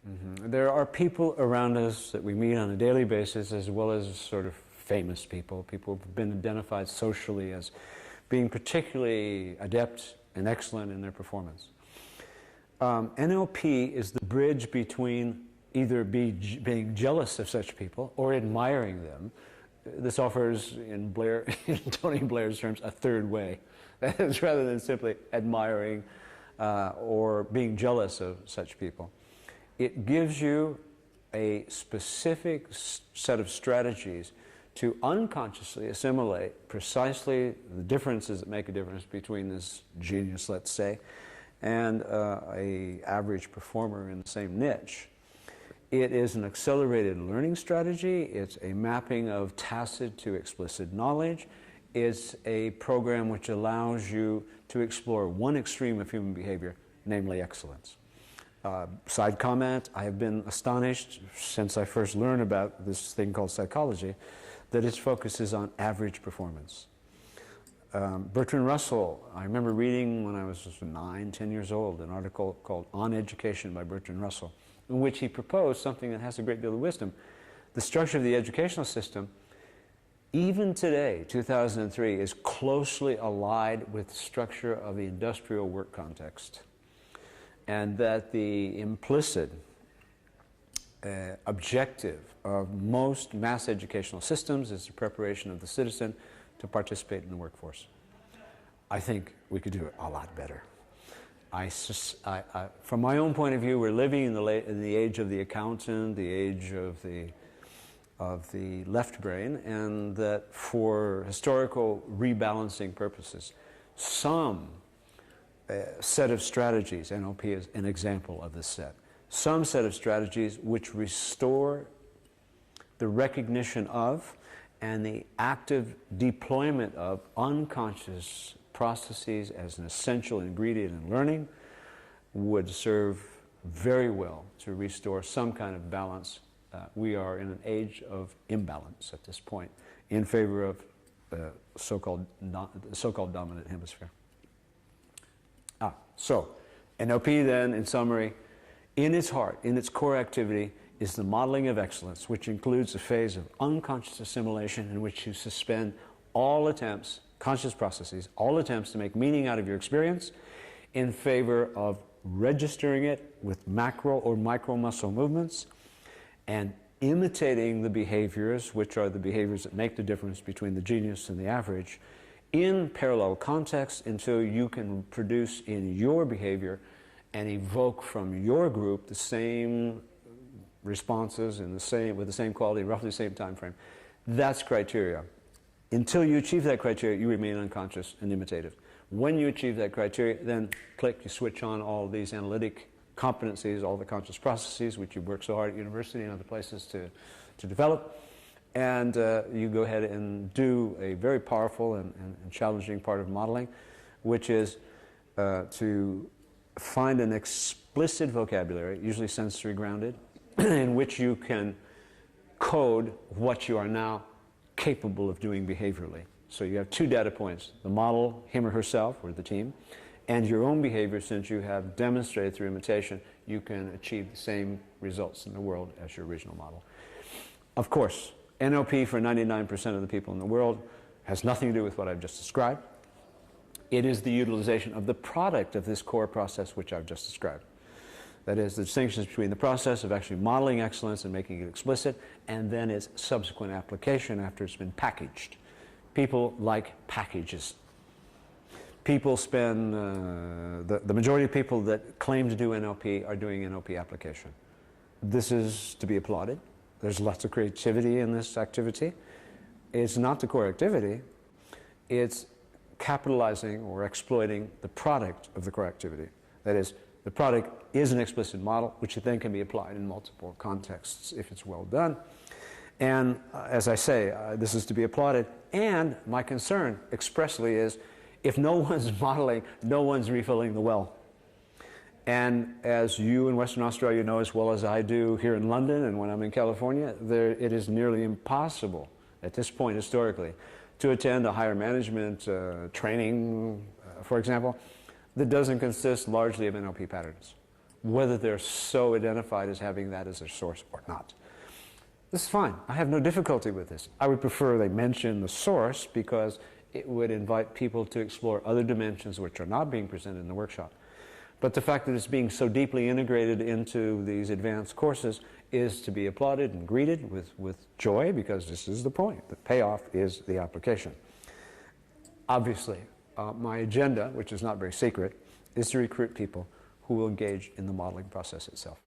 There are people around us that we meet on a daily basis, as well as sort of famous people, people who've been identified socially as being particularly adept and excellent in their performance. NLP is the bridge between either being jealous of such people or admiring them. This offers, in Tony Blair's terms, a third way. That is, rather than simply admiring or being jealous of such people. It gives you a specific set of strategies to unconsciously assimilate precisely the differences that make a difference between this genius, let's say, and an average performer in the same niche. It is an accelerated learning strategy. It's a mapping of tacit to explicit knowledge. It's a program which allows you to explore one extreme of human behavior, namely excellence. Side comment, I have been astonished since I first learned about this thing called psychology that its focus is on average performance. Bertrand Russell, I remember reading when I was 9, 10 years old, an article called On Education by Bertrand Russell, in which he proposed something that has a great deal of wisdom. The structure of the educational system, even today, 2003, is closely allied with the structure of the industrial work context. And that the implicit objective of most mass educational systems is the preparation of the citizen to participate in the workforce. I think we could do it a lot better. From my own point of view, we're living in the age of the accountant, the age of the left brain, and that for historical rebalancing purposes, some set of strategies, NLP is an example of this set, some set of strategies which restore the recognition of and the active deployment of unconscious processes as an essential ingredient in learning would serve very well to restore some kind of balance. We are in an age of imbalance at this point in favor of the so-called dominant hemisphere. So NLP then, in summary, in its heart, in its core activity, is the modeling of excellence, which includes a phase of unconscious assimilation in which you suspend all attempts, conscious processes, all attempts to make meaning out of your experience in favor of registering it with macro or micro muscle movements and imitating the behaviors, which are the behaviors that make the difference between the genius and the average, in parallel contexts until you can produce in your behavior and evoke from your group the same responses in with the same quality, roughly the same time frame. That's criteria. Until you achieve that criteria, you remain unconscious and imitative. When you achieve that criteria, then click, you switch on all these analytic competencies, all the conscious processes which you work so hard at university and other places to develop, and you go ahead and do a very powerful and challenging part of modeling, which is to find an explicit vocabulary, usually sensory grounded, in which you can code what you are now capable of doing behaviorally. So you have two data points, the model, him or herself, or the team, and your own behavior. Since you have demonstrated through imitation, you can achieve the same results in the world as your original model. Of course, NLP for 99% of the people in the world has nothing to do with what I've just described. It is the utilization of the product of this core process which I've just described. That is, the distinctions between the process of actually modeling excellence and making it explicit, and then its subsequent application after it's been packaged. People like packages. People spend, the majority of people that claim to do NLP are doing NLP application. This is to be applauded. There's lots of creativity in this activity. It's not the core activity. It's capitalizing or exploiting the product of the core activity. That is, the product is an explicit model, which then can be applied in multiple contexts if it's well done. And as I say, this is to be applauded. And my concern expressly is, if no one's modeling, no one's refilling the well. And as you in Western Australia know as well as I do here in London and when I'm in California, it is nearly impossible at this point historically to attend a higher management training, for example, that doesn't consist largely of NLP patterns whether they're so identified as having that as their source or not. This is fine. I have no difficulty with this. I would prefer they mention the source because it would invite people to explore other dimensions which are not being presented in the workshop. But the fact that it's being so deeply integrated into these advanced courses is to be applauded and greeted with joy, because this is the point. The payoff is the application. Obviously, my agenda, which is not very secret, is to recruit people who will engage in the modeling process itself.